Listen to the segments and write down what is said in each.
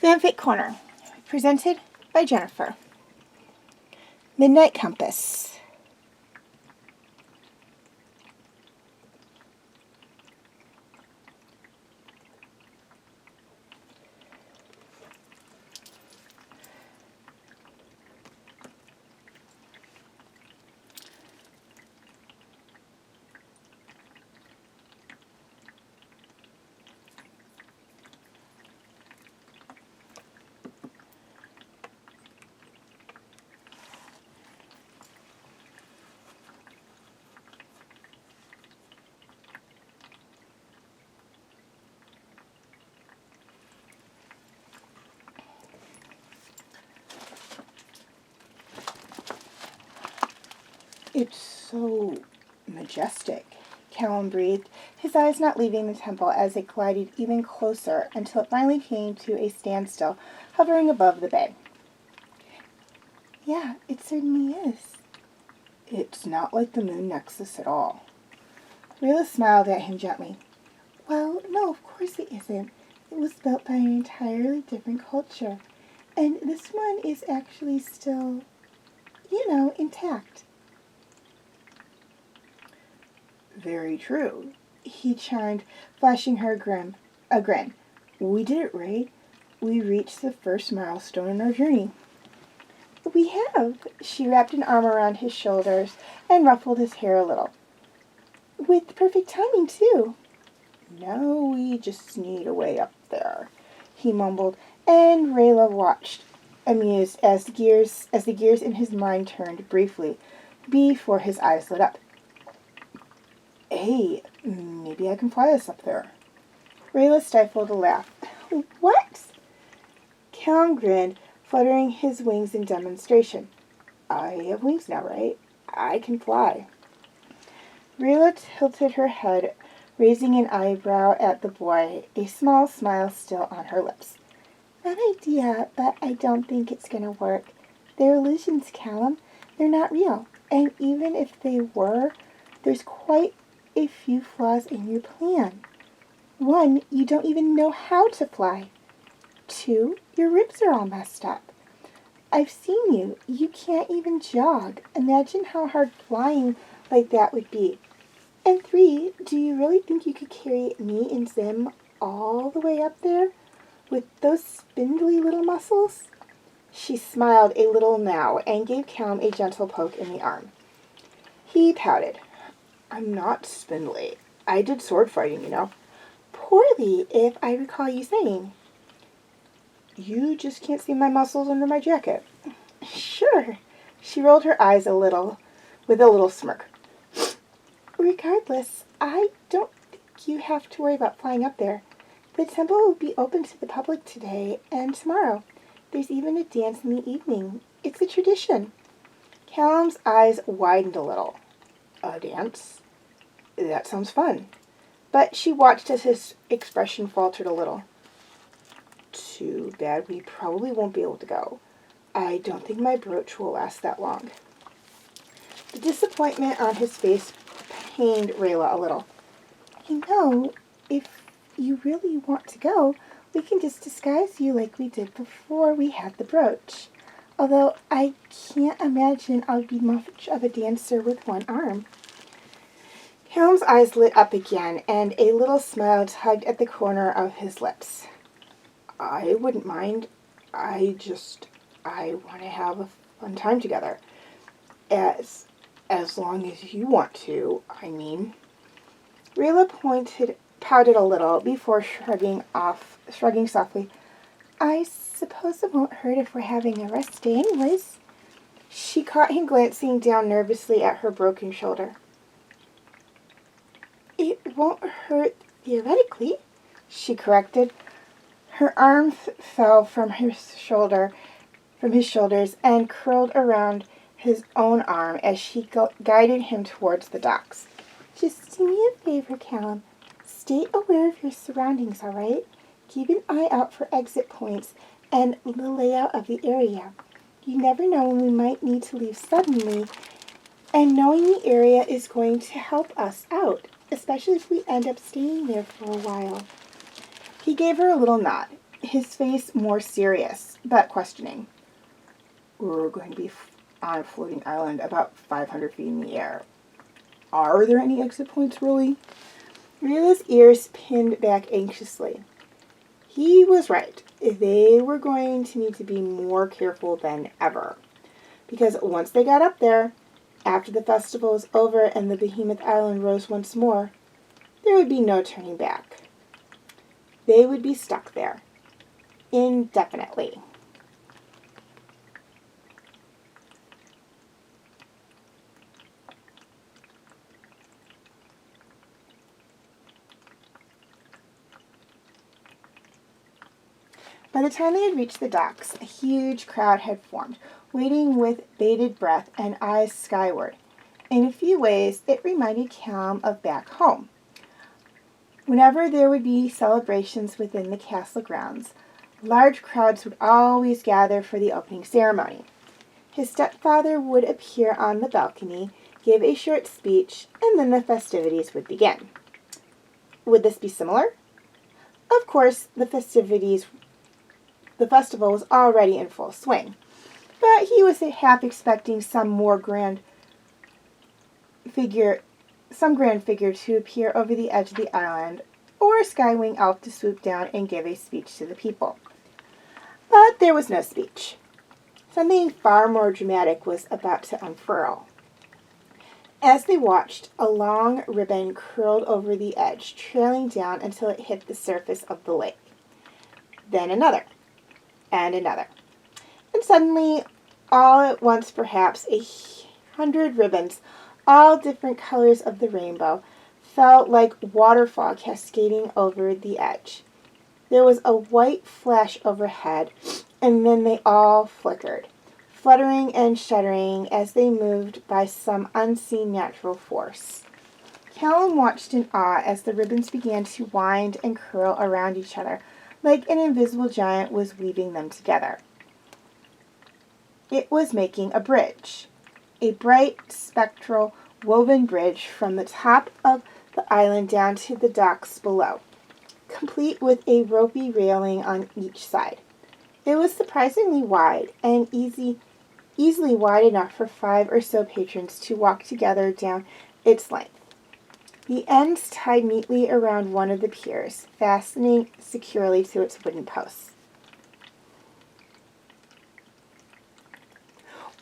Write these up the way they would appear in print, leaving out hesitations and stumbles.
Fanfic Corner, presented by Jennifer. Midnight Compass. It's so majestic, Callum breathed, his eyes not leaving the temple as it glided even closer until it finally came to a standstill, hovering above the bay. Yeah, it certainly is. It's not like the moon nexus at all. Rayla smiled at him gently. Well, no, of course it isn't. It was built by an entirely different culture. And this one is actually still, intact. Very true, he chimed, flashing her a grin. We did it, right? We reached the first milestone in our journey. We have. She wrapped an arm around his shoulders and ruffled his hair a little. With perfect timing, too. No, we just need a way up there, he mumbled, and Rayla watched, amused, as the gears in his mind turned briefly before his eyes lit up. Hey, maybe I can fly us up there. Rayla stifled a laugh. What? Callum grinned, fluttering his wings in demonstration. I have wings now, right? I can fly. Rayla tilted her head, raising an eyebrow at the boy, a small smile still on her lips. That idea, but I don't think it's going to work. They're illusions, Callum. They're not real. And even if they were, there's quite a few flaws in your plan. 1, you don't even know how to fly. 2, your ribs are all messed up. I've seen you. You can't even jog. Imagine how hard flying like that would be. And 3, do you really think you could carry me and Zim all the way up there with those spindly little muscles? She smiled a little now and gave Callum a gentle poke in the arm. He pouted. I'm not spindly. I did sword fighting, Poorly, if I recall you saying. You just can't see my muscles under my jacket. Sure. She rolled her eyes with a little smirk. Regardless, I don't think you have to worry about flying up there. The temple will be open to the public today and tomorrow. There's even a dance in the evening. It's a tradition. Callum's eyes widened a little. A dance? That sounds fun. But she watched as his expression faltered a little. Too bad we probably won't be able to go. I don't think my brooch will last that long. The disappointment on his face pained Rayla a little. You know, if you really want to go, we can just disguise you like we did before we had the brooch. Although I can't imagine I'll be much of a dancer with one arm. Callum's eyes lit up again, and a little smile tugged at the corner of his lips. I wouldn't mind. I want to have a fun time together. As long as you want to, I mean. Rayla pouted a little before shrugging softly. I suppose it won't hurt if we're having a rest day anyways. She caught him glancing down nervously at her broken shoulder. It won't hurt theoretically, she corrected. Her arm fell from his shoulders and curled around his own arm as she guided him towards the docks. Just do me a favor, Callum. Stay aware of your surroundings, all right? Keep an eye out for exit points and the layout of the area. You never know when we might need to leave suddenly, and knowing the area is going to help us out, especially if we end up staying there for a while. He gave her a little nod, his face more serious, but questioning. We're going to be on a floating island about 500 feet in the air. Are there any exit points, really? Rayla's ears pinned back anxiously. He was right. They were going to need to be more careful than ever. Because once they got up there, after the festival was over and the behemoth island rose once more, there would be no turning back. They would be stuck there. Indefinitely. By the time they had reached the docks, a huge crowd had formed, waiting with bated breath and eyes skyward. In a few ways, it reminded Callum of back home. Whenever there would be celebrations within the castle grounds, large crowds would always gather for the opening ceremony. His stepfather would appear on the balcony, give a short speech, and then the festivities would begin. Would this be similar? Of course, the festival was already in full swing, but he was half expecting some grand figure to appear over the edge of the island, or a skywing elf to swoop down and give a speech to the people. But there was no speech. Something far more dramatic was about to unfurl. As they watched, a long ribbon curled over the edge, trailing down until it hit the surface of the lake. Then another. And another. And suddenly, all at once perhaps, 100 ribbons, all different colors of the rainbow, felt like waterfall cascading over the edge. There was a white flash overhead, and then they all flickered, fluttering and shuddering as they moved by some unseen natural force. Callum watched in awe as the ribbons began to wind and curl around each other, like an invisible giant was weaving them together. It was making a bridge, a bright, spectral, woven bridge from the top of the island down to the docks below, complete with a ropey railing on each side. It was surprisingly wide and easily wide enough for 5 or so patrons to walk together down its length. The ends tied neatly around one of the piers, fastening securely to its wooden posts.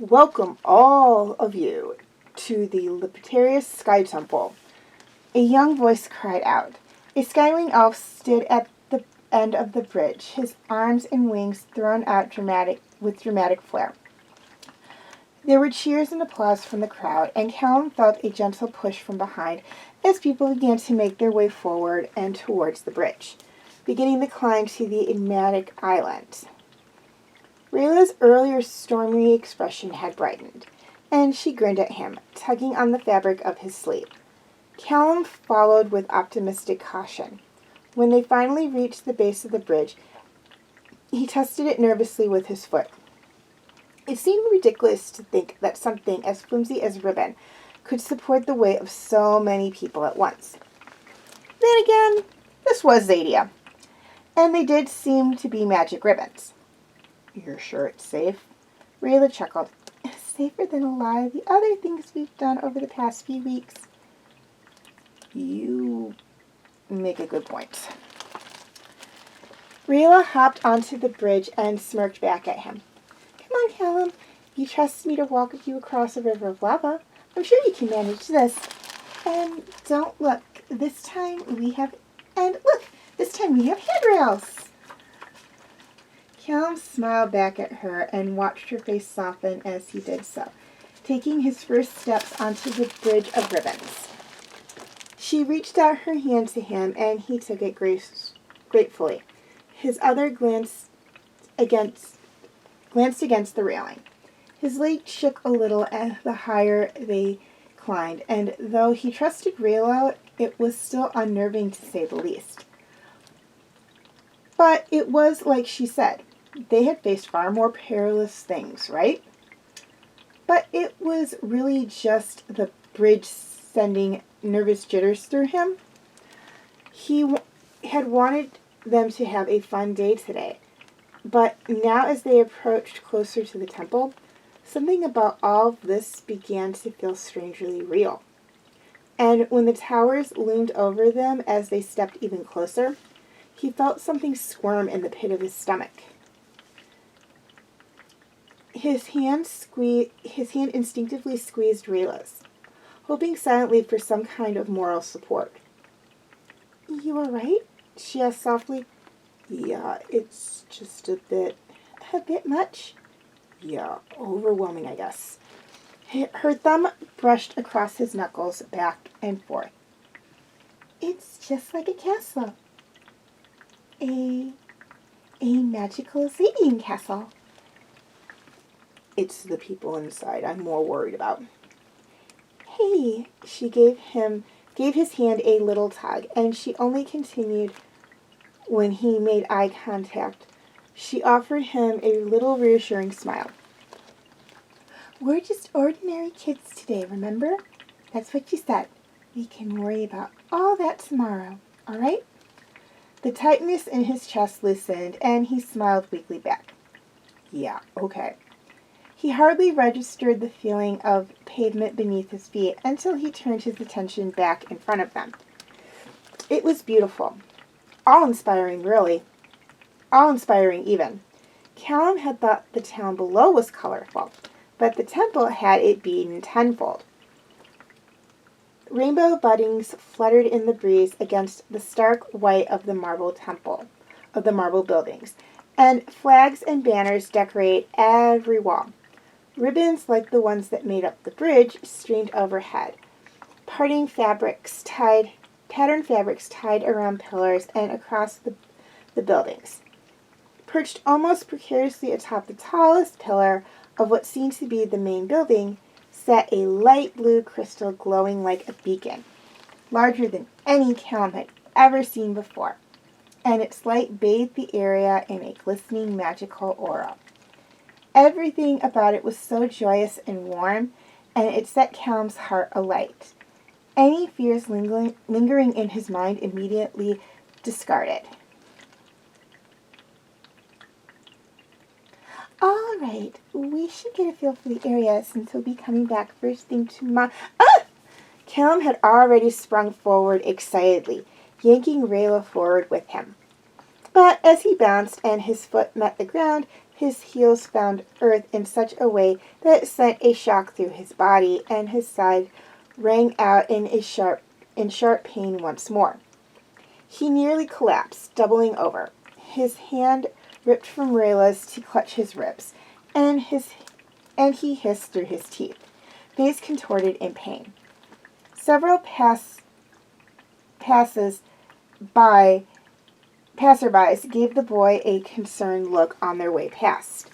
Welcome all of you to the Libertas Sky Temple, a young voice cried out. A skywing elf stood at the end of the bridge, his arms and wings thrown out with dramatic flair. There were cheers and applause from the crowd, and Callum felt a gentle push from behind as people began to make their way forward and towards the bridge, beginning the climb to the enigmatic island. Rayla's earlier stormy expression had brightened, and she grinned at him, tugging on the fabric of his sleeve. Callum followed with optimistic caution. When they finally reached the base of the bridge, he tested it nervously with his foot. It seemed ridiculous to think that something as flimsy as ribbon could support the weight of so many people at once. Then again, this was Xadia, and they did seem to be magic ribbons. You're sure it's safe? Rayla chuckled. Safer than a lot of the other things we've done over the past few weeks. You make a good point. Rayla hopped onto the bridge and smirked back at him. Come on, Callum. You trust me to walk with you across a river of lava. I'm sure you can manage this. And don't look. This time we have handrails. Callum smiled back at her and watched her face soften as he did so, taking his first steps onto the bridge of ribbons. She reached out her hand to him, and he took it gratefully. His other glanced against the railing. His leg shook a little the higher they climbed, and though he trusted Rayla, it was still unnerving to say the least. But it was like she said. They had faced far more perilous things, right? But it was really just the bridge sending nervous jitters through him. He had wanted them to have a fun day today, but now as they approached closer to the temple, something about all of this began to feel strangely real. And when the towers loomed over them as they stepped even closer, he felt something squirm in the pit of his stomach. His hand instinctively squeezed Rayla's, hoping silently for some kind of moral support. You all right? She asked softly. Yeah, it's just a bit much? Yeah, overwhelming, I guess. Her thumb brushed across his knuckles, back and forth. It's just like a castle. A magical Xadian castle. It's the people inside I'm more worried about. Hey, she gave his hand a little tug, and she only continued when he made eye contact. She offered him a little reassuring smile. We're just ordinary kids today, remember? That's what you said. We can worry about all that tomorrow, all right? The tightness in his chest loosened, and he smiled weakly back. Yeah, okay. He hardly registered the feeling of pavement beneath his feet until he turned his attention back in front of them. It was beautiful. Awe-inspiring, really. Awe-inspiring, even. Callum had thought the town below was colorful, but the temple had it beaten tenfold. Rainbow buddings fluttered in the breeze against the stark white of the marble buildings, and flags and banners decorate every wall. Ribbons like the ones that made up the bridge streamed overhead, patterned fabrics tied around pillars and across the buildings. Perched almost precariously atop the tallest pillar of what seemed to be the main building, sat a light blue crystal glowing like a beacon, larger than any Callum had ever seen before, and its light bathed the area in a glistening magical aura. Everything about it was so joyous and warm, and it set Callum's heart alight. Any fears lingering in his mind immediately discarded. All right, we should get a feel for the area since he'll be coming back first thing tomorrow. Ah! Callum had already sprung forward excitedly, yanking Rayla forward with him. But as he bounced and his foot met the ground, his heels found earth in such a way that it sent a shock through his body, and his side rang out in sharp pain once more. He nearly collapsed, doubling over. His hand ripped from Rayla's to clutch his ribs, and he hissed through his teeth, face contorted in pain. Several passerbys gave the boy a concerned look on their way past.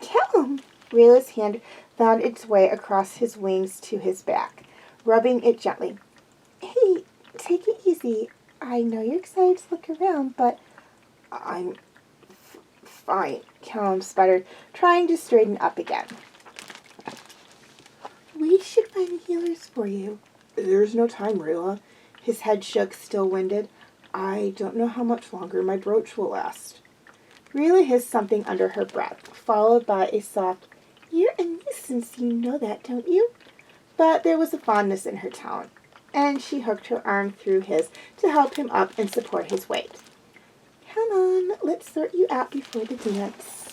Callum! Rayla's hand found its way across his wings to his back, rubbing it gently. Hey, take it easy. I know you're excited to look around, but I'm fine, Callum sputtered, trying to straighten up again. We should find healers for you. There's no time, Rayla. His head shook, still winded. I don't know how much longer my brooch will last. Rayla hissed something under her breath, followed by a soft, "You're a nuisance, you know that, don't you?" But there was a fondness in her tone, and she hooked her arm through his to help him up and support his weight. Come on, let's sort you out before the dance.